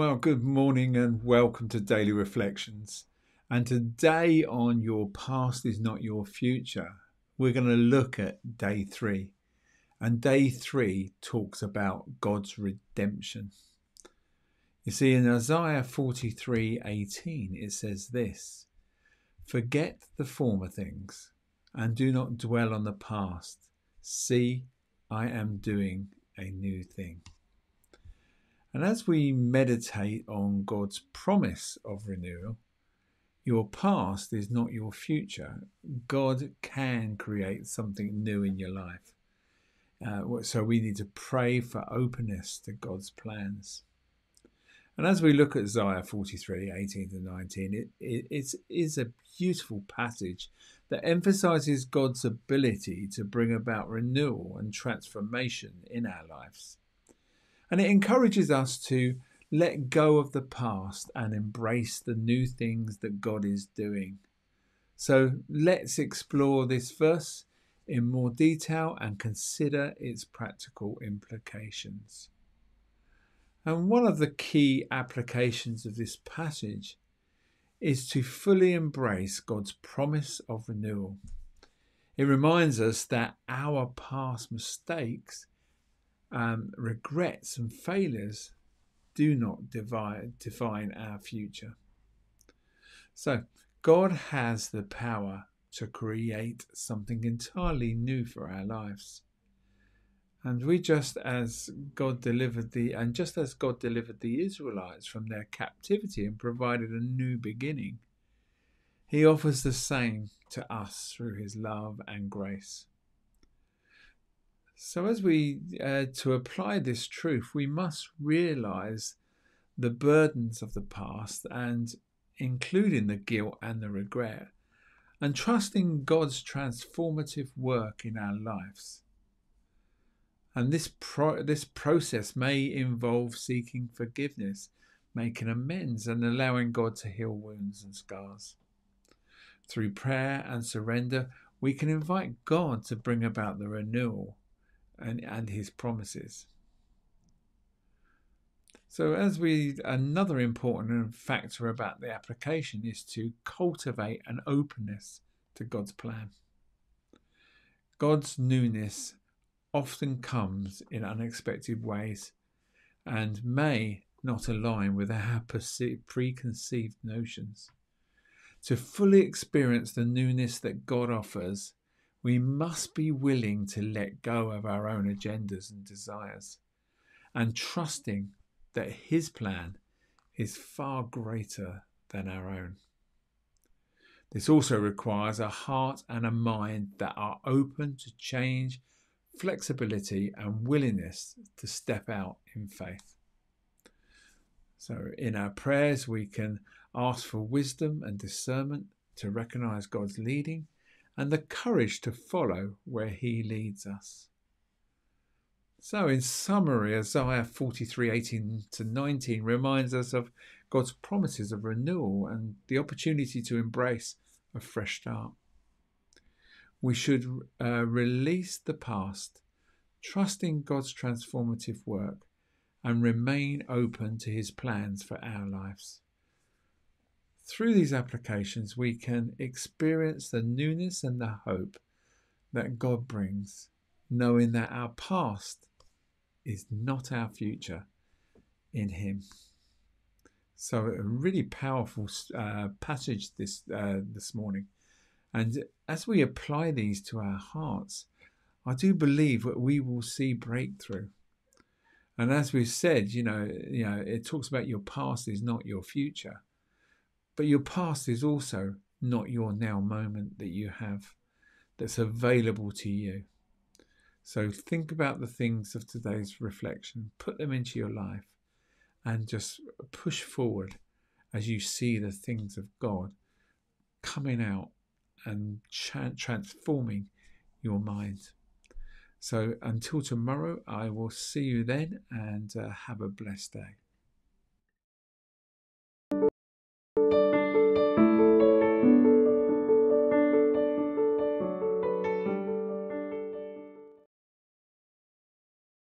Well, good morning and welcome to Daily Reflections. And today on Your Past is Not Your Future, we're going to look at day 3. And day 3 talks about God's redemption. You see, in Isaiah 43:18, it says this: "Forget the former things and do not dwell on the past. See, I am doing a new thing." And as we meditate on God's promise of renewal, your past is not your future. God can create something new in your life. So we need to pray for openness to God's plans. And as we look at Isaiah 43:18 to 19, it is a beautiful passage that emphasizes God's ability to bring about renewal and transformation in our lives. And it encourages us to let go of the past and embrace the new things that God is doing. So let's explore this verse in more detail and consider its practical implications. And one of the key applications of this passage is to fully embrace God's promise of renewal. It reminds us that our past mistakes, regrets and failures do not define our future. So God has the power to create something entirely new for our lives. And just as God delivered the Israelites from their captivity and provided a new beginning, he offers the same to us through his love and grace. So as to apply this truth, we must realize the burdens of the past, and including the guilt and the regret, and trusting God's transformative work in our lives. And this process may involve seeking forgiveness, making amends, and allowing God to heal wounds and scars. Through prayer and surrender, we can invite God to bring about the renewal and his promises. So another important factor about the application is to cultivate an openness to God's plan. God's newness often comes in unexpected ways and may not align with our preconceived notions. To fully experience the newness that God offers, we must be willing to let go of our own agendas and desires, and trusting that his plan is far greater than our own. This also requires a heart and a mind that are open to change, flexibility, and willingness to step out in faith. So in our prayers, we can ask for wisdom and discernment to recognize God's leading and the courage to follow where he leads us. So in summary, Isaiah 43:18 to 19 reminds us of God's promises of renewal and the opportunity to embrace a fresh start. We should release the past, trusting God's transformative work, and remain open to his plans for our lives. Through these applications, we can experience the newness and the hope that God brings, knowing that our past is not our future in him. So a really powerful passage this morning. And as we apply these to our hearts, I do believe that we will see breakthrough. And as we've said, it talks about your past is not your future. But your past is also not your now moment that you have, that's available to you. So think about the things of today's reflection, put them into your life, and just push forward as you see the things of God coming out and transforming your mind. So until tomorrow, I will see you then, and have a blessed day.